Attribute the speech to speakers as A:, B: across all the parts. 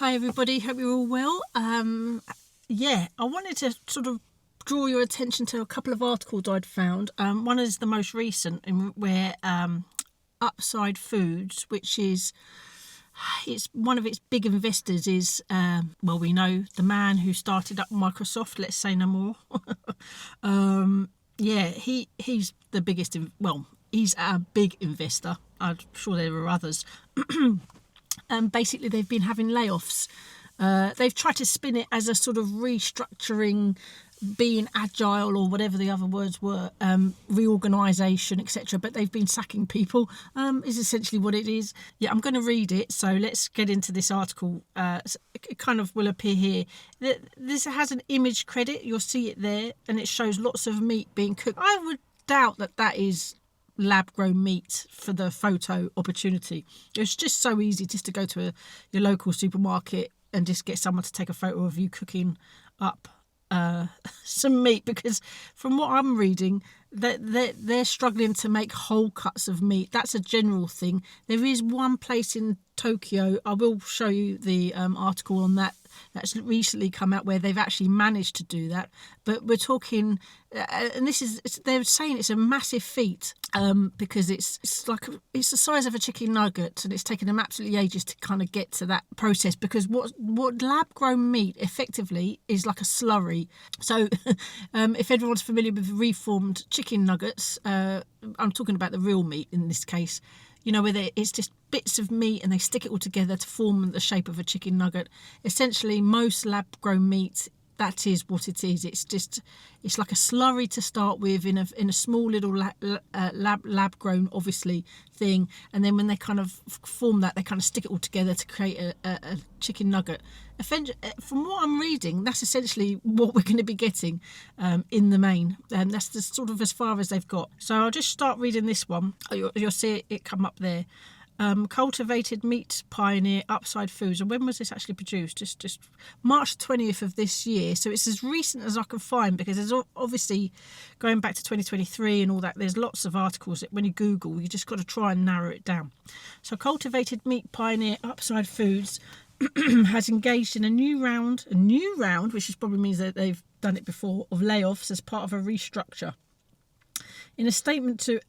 A: Hi everybody, hope you're all well. I wanted to sort of draw your attention to a couple of articles I'd found. One is the most recent, where Upside Foods, which is it's one of its big investors, is we know the man who started up Microsoft. Let's say no more. He's the biggest. He's a big investor. I'm sure there are others. Basically, they've been having layoffs. They've tried to spin it as a sort of restructuring, being agile, or whatever the other words were, reorganisation, etc. But they've been sacking people, is essentially what it is. Yeah, I'm going to read it. So let's get into this article. It kind of will appear here. This has an image credit. You'll see it there. And it shows lots of meat being cooked. I would doubt that is lab-grown meat for the photo opportunity. It's just so easy just to go to your local supermarket and just get someone to take a photo of you cooking up some meat, because from what I'm reading, they're struggling to make whole cuts of meat. That's a general thing. There is one place in Tokyo, I will show you the article on that's recently come out, where they've actually managed to do that. But we're talking, and they're saying it's a massive feat, because it's the size of a chicken nugget, and it's taken them absolutely ages to kind of get to that process. Because what lab grown meat effectively is like a slurry. So if everyone's familiar with reformed chicken nuggets, I'm talking about the real meat in this case. You know, where it's just bits of meat and they stick it all together to form the shape of a chicken nugget. Essentially, most lab-grown meat, that is what it is. It's like a slurry to start with in a small little lab-grown, obviously, thing. And then when they kind of form that, they kind of stick it all together to create a chicken nugget. From what I'm reading, that's essentially what we're going to be getting in the main. And that's the sort of as far as they've got. So I'll just start reading this one. You'll see it come up there. Cultivated meat pioneer Upside Foods. And when was this actually produced? Just March 20th of this year. So it's as recent as I can find, because there's obviously going back to 2023 and all that. There's lots of articles that when you Google, you just got to try and narrow it down. So cultivated meat pioneer Upside Foods has engaged in a new round, which just probably means that they've done it before, of layoffs as part of a restructure. In a statement to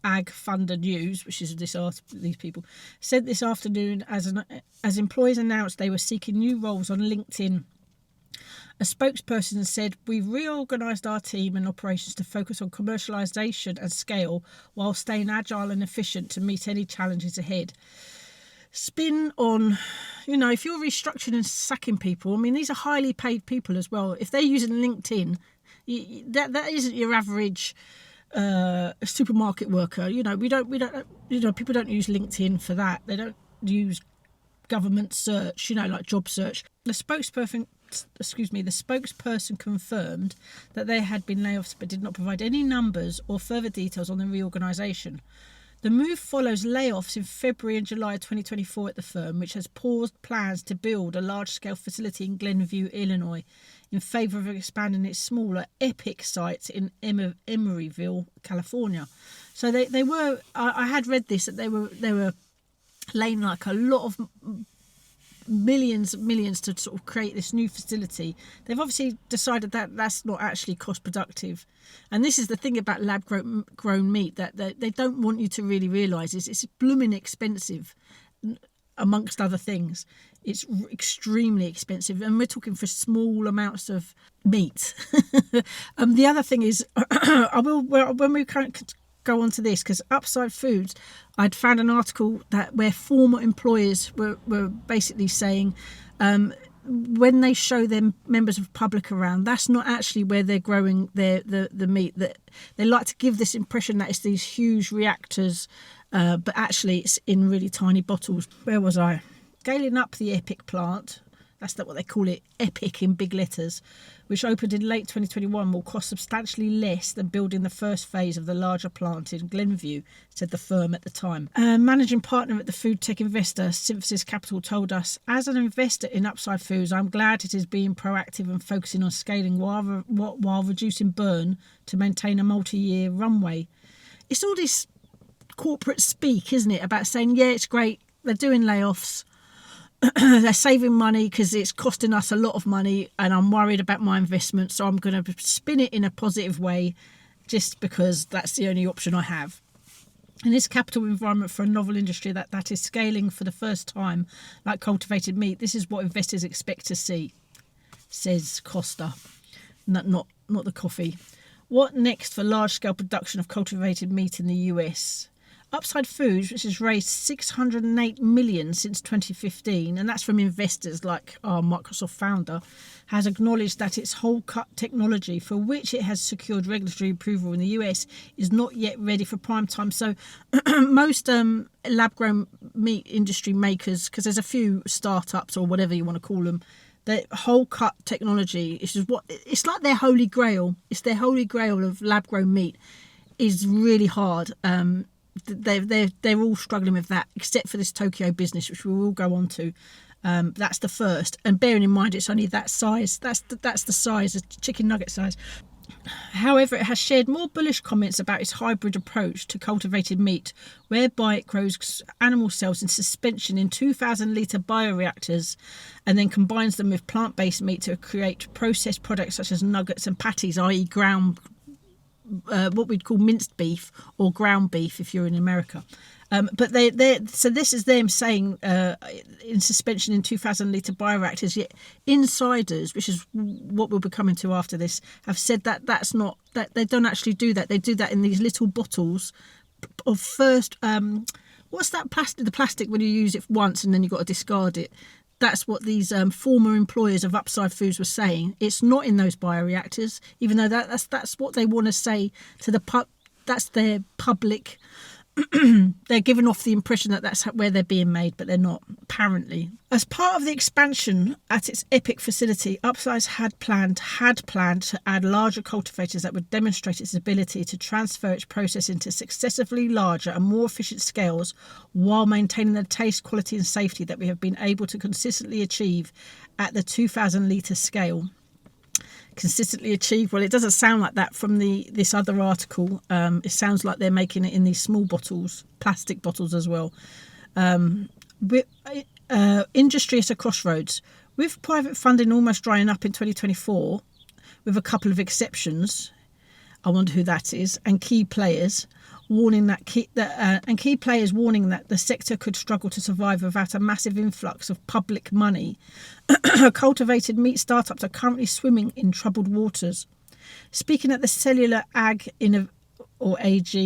A: Ag Funder News, which is these people, said this afternoon as employees announced they were seeking new roles on LinkedIn. A spokesperson said, "We've reorganised our team and operations to focus on commercialisation and scale while staying agile and efficient to meet any challenges ahead." Spin on, if you're restructuring and sacking people, I mean, these are highly paid people as well. If they're using LinkedIn, that isn't your average supermarket worker. We don't people don't use LinkedIn for that. They don't use government search, like job search. The spokesperson confirmed that there had been layoffs, but did not provide any numbers or further details on the reorganisation. The move follows layoffs in February and July 2024 at the firm, which has paused plans to build a large-scale facility in Glenview, Illinois, in favour of expanding its smaller Epic site in Emeryville, California. So they were. I had read this, that they were laying like a lot of millions to sort of create this new facility. They've obviously decided that that's not actually cost productive. And this is the thing about lab grown meat, that they don't want you to really realise is it's blooming expensive, amongst other things. It's extremely expensive, and we're talking for small amounts of meat. The other thing is, when we go on to this, because Upside Foods, I'd found an article where former employers were basically saying, when they show them members of the public around, that's not actually where they're growing the meat. That they like to give this impression that it's these huge reactors, but actually it's in really tiny bottles. Where was I? Scaling up the Epic plant, that's what they call it, Epic in big letters, which opened in late 2021, will cost substantially less than building the first phase of the larger plant in Glenview, said the firm at the time. Managing partner at the food tech investor Synthesis Capital told us, "As an investor in Upside Foods, I'm glad it is being proactive and focusing on scaling while reducing burn to maintain a multi-year runway." It's all this corporate speak, isn't it, about saying, yeah, it's great, they're doing layoffs, they're saving money because it's costing us a lot of money, and I'm worried about my investment, so I'm going to spin it in a positive way just because that's the only option I have. In this capital environment for a novel industry that is scaling for the first time, like cultivated meat, this is what investors expect to see, says Costa, not the coffee. What next for large-scale production of cultivated meat in the US? Upside Foods, which has raised $608 million since 2015, and that's from investors like our Microsoft founder, has acknowledged that its whole cut technology, for which it has secured regulatory approval in the US, is not yet ready for prime time. So most lab-grown meat industry makers, because there's a few startups or whatever you want to call them, the whole cut technology, it's like their holy grail. It's their holy grail of lab-grown meat. Is really hard. They're all struggling with that, except for this Tokyo business, which we will go on to. That's the first, and bearing in mind it's only that size. That's the size, a chicken nugget size. However, it has shared more bullish comments about its hybrid approach to cultivated meat, whereby it grows animal cells in suspension in 2,000-litre bioreactors and then combines them with plant-based meat to create processed products such as nuggets and patties, i.e. ground, what we'd call minced beef or ground beef if you're in America. But so this is them saying in suspension in 2,000-litre bioreactors, yet insiders, which is what we'll be coming to after this, have said that that's not, that they don't actually do that. They do that in these little bottles of first, what's that plastic? The plastic when you use it once and then you've got to discard it. That's what these former employers of Upside Foods were saying. It's not in those bioreactors, even though that's what they want to say to the pub. That's their public. They're giving off the impression that that's where they're being made, but they're not, apparently. As part of the expansion at its Epic facility, Upsize had planned to add larger cultivators that would demonstrate its ability to transfer its process into successively larger and more efficient scales while maintaining the taste, quality and safety that we have been able to consistently achieve at the 2,000-litre scale. Consistently achieved. Well, it doesn't sound like that from this other article. It sounds like they're making it in these small bottles, plastic bottles as well. Industry at a crossroads. With private funding almost drying up in 2024, with a couple of exceptions, I wonder who that is, and key players warning that the sector could struggle to survive without a massive influx of public money. Cultivated meat startups are currently swimming in troubled waters. Speaking at the Cellular AG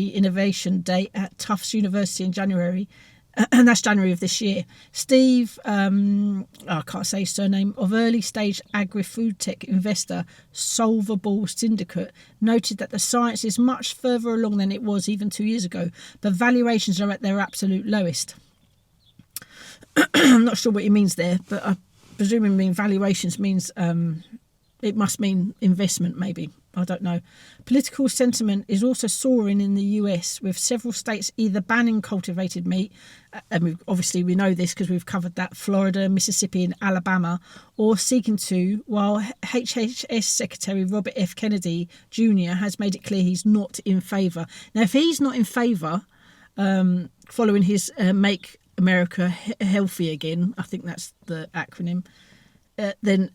A: Innovation Day at Tufts University in January, and that's January of this year, Steve, I can't say his surname, of early stage agri-food tech investor Solvable Syndicate, noted that the science is much further along than it was even 2 years ago, but valuations are at their absolute lowest. I'm not sure what he means there, but I presume valuations means it must mean investment, maybe. I don't know. Political sentiment is also soaring in the US, with several states either banning cultivated meat, and obviously we know this because we've covered that, Florida, Mississippi and Alabama, or seeking to, while HHS Secretary Robert F. Kennedy Jr. has made it clear he's not in favour. Now, if he's not in favour, following his Make America Healthy Again, I think that's the acronym, then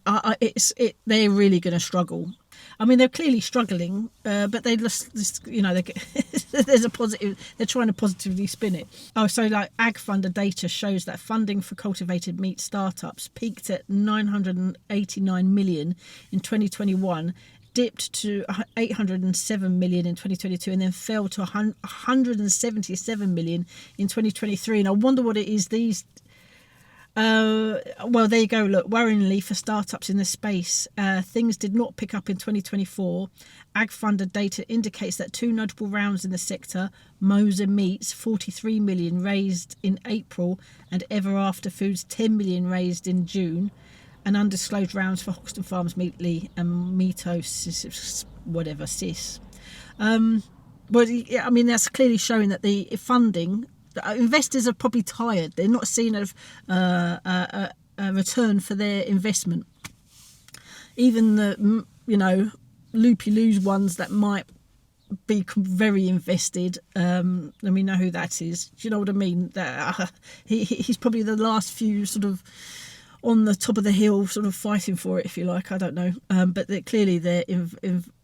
A: they're really going to struggle. I mean, they're clearly struggling, but they there's a positive. They're trying to positively spin it. Oh, so like Ag Funder data shows that funding for cultivated meat startups peaked at 989 million in 2021, dipped to 807 million in 2022, and then fell to 177 million in 2023. And I wonder what it is these. Well, there you go. Look, worryingly for startups in the space, things did not pick up in 2024. Ag Funder data indicates that two notable rounds in the sector, Moser Meats 43 million raised in April and Ever After Foods 10 million raised in June, and undisclosed rounds for Hoxton Farms, Meatly and Meato whatever cis. But I mean, that's clearly showing that the funding. Investors are probably tired. They're not seeing a return for their investment. Even the loopy-loos ones that might be very invested. Let me know who that is. Do you know what I mean? He's probably the last few sort of on the top of the hill, sort of fighting for it, if you like. I don't know, but clearly their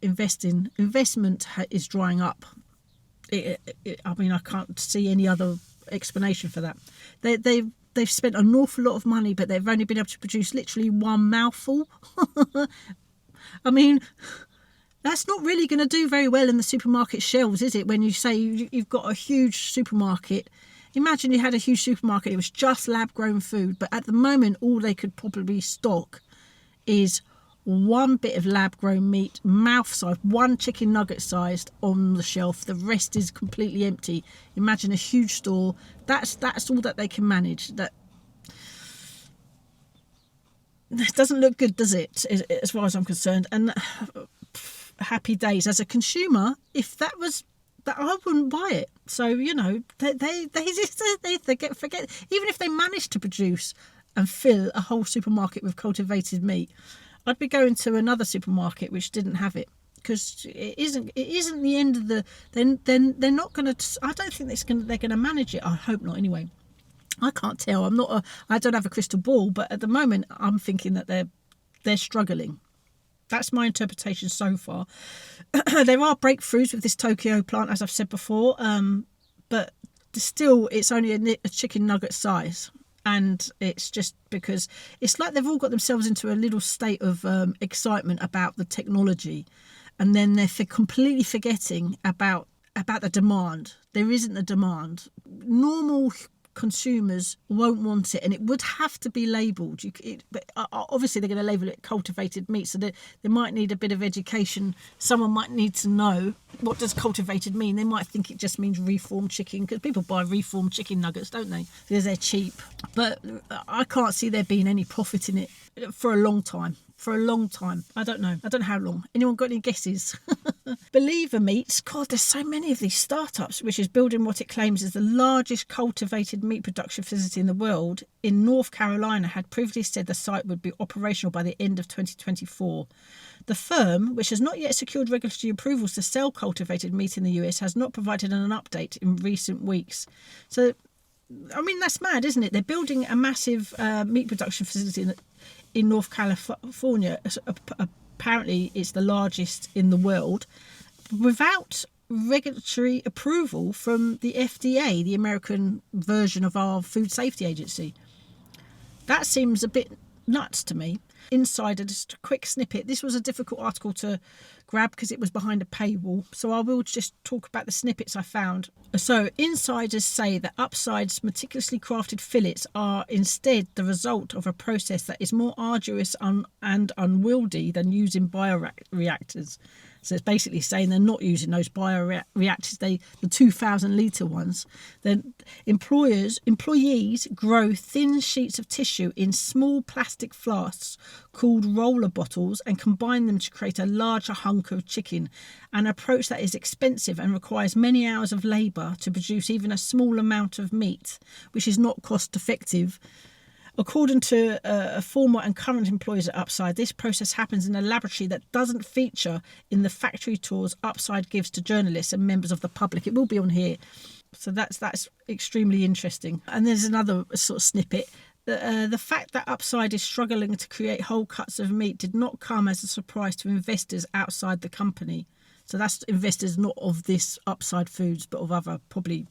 A: investment is drying up. I mean, I can't see any other explanation for that. They've spent an awful lot of money, but they've only been able to produce literally one mouthful. I mean, that's not really going to do very well in the supermarket shelves, is it? When you say you've got a huge supermarket, imagine you had a huge supermarket, it was just lab-grown food, but at the moment all they could probably stock is one bit of lab-grown meat, mouth-sized, one chicken nugget sized on the shelf. The rest is completely empty. Imagine a huge store. That's all that they can manage. That doesn't look good, does it? As far as I'm concerned. And happy days as a consumer. If that was that, I wouldn't buy it. So they forget. Even if they managed to produce and fill a whole supermarket with cultivated meat, I'd be going to another supermarket which didn't have it, because it isn't the end of the. Then they're not going to. I don't think they're going to manage it. I hope not. Anyway, I can't tell. I don't have a crystal ball, but at the moment I'm thinking that they're struggling. That's my interpretation so far. There are breakthroughs with this Tokyo plant, as I've said before, but still it's only a chicken nugget size. And it's just because it's like they've all got themselves into a little state of excitement about the technology, and then they're completely forgetting about the demand. There isn't a demand. Normal consumers won't want it, and it would have to be labelled. But obviously they're going to label it cultivated meat, so they might need a bit of education. Someone might need to know, what does cultivated mean? They might think it just means reformed chicken, because people buy reformed chicken nuggets, don't they? Because they're cheap. But I can't see there being any profit in it for a long time. I don't know how long. Anyone got any guesses? Believer Meats, God, there's so many of these startups, which is building what it claims is the largest cultivated meat production facility in the world in North Carolina, had previously said the site would be operational by the end of 2024. The firm, which has not yet secured regulatory approvals to sell cultivated meat in the US, has not provided an update in recent weeks. So, I mean, that's mad, isn't it? They're building a massive meat production facility in North California. Apparently it's the largest in the world, without regulatory approval from the FDA, the American version of our food safety agency. That seems a bit nuts to me. Insider, just a quick snippet. This was a difficult article to grab because it was behind a paywall, so I will just talk about the snippets I found. So insiders say that Upside's meticulously crafted fillets are instead the result of a process that is more arduous and unwieldy than using bioreactors. So it's basically saying they're not using those bioreactors, the 2,000 litre ones. Then employees grow thin sheets of tissue in small plastic flasks called roller bottles and combine them to create a larger hunk of chicken, an approach that is expensive and requires many hours of labour to produce even a small amount of meat, which is not cost effective. According to former and current employees at Upside, this process happens in a laboratory that doesn't feature in the factory tours Upside gives to journalists and members of the public. It will be on here. So that's extremely interesting. And there's another sort of snippet. The fact that Upside is struggling to create whole cuts of meat did not come as a surprise to investors outside the company. So that's investors not of this Upside Foods, but of other, probably.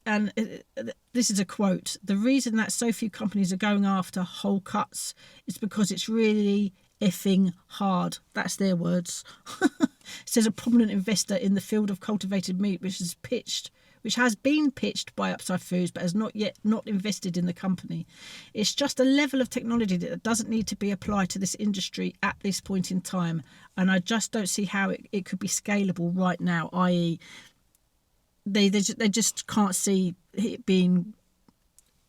A: And this is a quote: "The reason that so few companies are going after whole cuts is because it's really effing hard." That's their words. Says a prominent investor in the field of cultivated meat, which has been pitched by Upside Foods, but has not invested in the company. "It's just a level of technology that doesn't need to be applied to this industry at this point in time, and I just don't see how it could be scalable right now." I.e., They just can't see it being,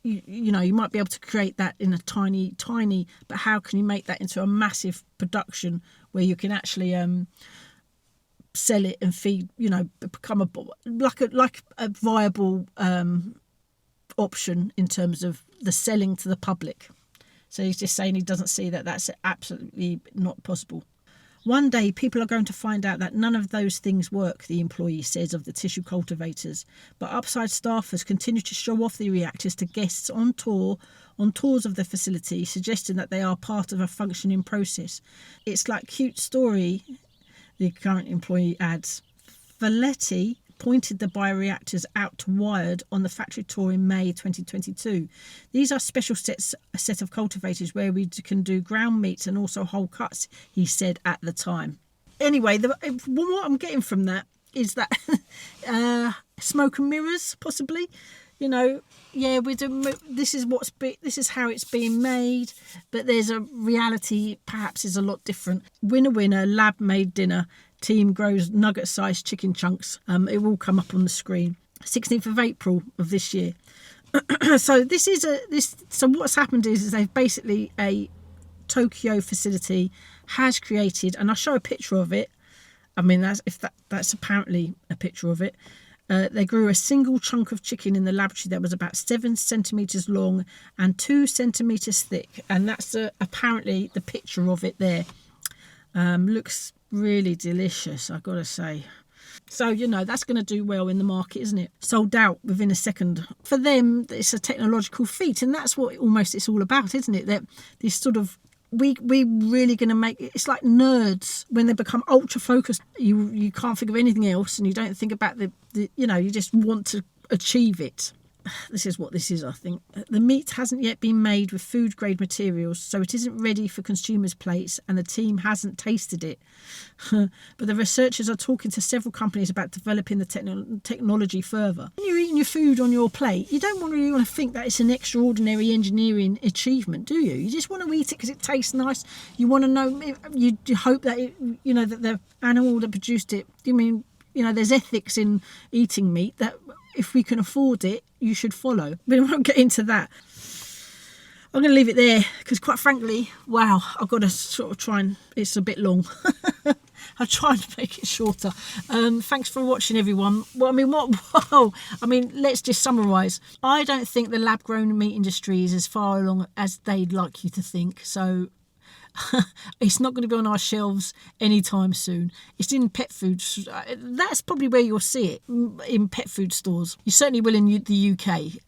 A: you might be able to create that in a tiny, but how can you make that into a massive production where you can actually sell it and feed, become a viable option in terms of the selling to the public. So he's just saying he doesn't see that that's absolutely not possible. One day people are going to find out that none of those things work, the employee says of the tissue cultivators. But upside staffers continue to show off the reactors to guests on tours of the facility, suggesting that they are part of a functioning process. It's like cute story, the current employee adds. Valetti pointed the bioreactors out to Wired on the factory tour in May 2022. These are special a set of cultivators where we can do ground meats and also whole cuts, he said at the time. Anyway, what I'm getting from that is that smoke and mirrors, possibly. You know, yeah, this is how it's being made, but there's a reality perhaps is a lot different. Winner, lab made dinner. Team grows nugget-sized chicken chunks. It will come up on the screen. 16th of April of this year. So So what's happened is they've basically a Tokyo facility has created, and I'll show a picture of it. I mean, that's apparently a picture of it. They grew a single chunk of chicken in the laboratory that was about 7 centimetres long and 2 centimetres thick, and that's apparently the picture of it there. Looks really delicious, I've got to say. So, you know, that's going to do well in the market, isn't it? Sold out within a second. For them, it's a technological feat, and that's what almost it's all about, isn't it? That this sort of we really going to make it. It's like nerds when they become ultra focused. You can't think of anything else, and you don't think about the you just want to achieve it. This is what this is, I think. The meat hasn't yet been made with food-grade materials, so it isn't ready for consumers' plates, and the team hasn't tasted it. But the researchers are talking to several companies about developing the technology further. When you're eating your food on your plate, you don't really want to think that it's an extraordinary engineering achievement, do you? You just want to eat it because it tastes nice. You want to know, you hope that, that the animal that produced it, there's ethics in eating meat that if we can afford it, you should follow. But I won't get into that. I'm going to leave it there because, quite frankly, wow, I've got to sort of try and... It's a bit long. I'll try and make it shorter. Thanks for watching, everyone. Let's just summarise. I don't think the lab-grown meat industry is as far along as they'd like you to think. So... it's not going to be on our shelves anytime soon. It's in pet food. That's probably where you'll see it, in pet food stores. You certainly will in the UK.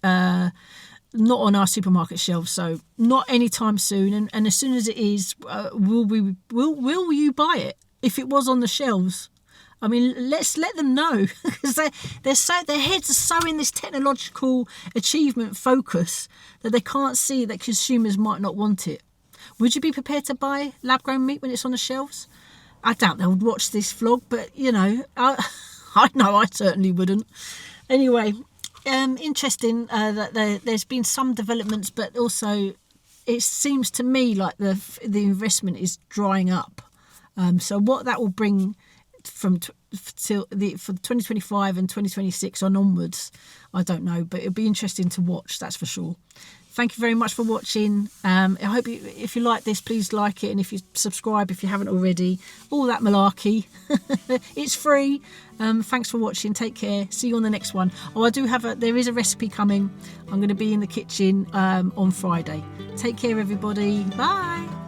A: Not on our supermarket shelves, so not anytime soon. And as soon as it is, will you buy it? If it was on the shelves, I mean, let's let them know, because their heads are so in this technological achievement focus that they can't see that consumers might not want it. Would you be prepared to buy lab-grown meat when it's on the shelves? I doubt they would watch this vlog, but, I know I certainly wouldn't. Anyway, interesting that there's been some developments, but also it seems to me like the investment is drying up. So what that will bring for 2025 and 2026 on onwards, I don't know, but it'll be interesting to watch, that's for sure. Thank you very much for watching. I hope if you like this, please like it. And if you subscribe, if you haven't already, all that malarkey. It's free. Thanks for watching. Take care. See you on the next one. Oh, there is a recipe coming. I'm going to be in the kitchen on Friday. Take care, everybody. Bye.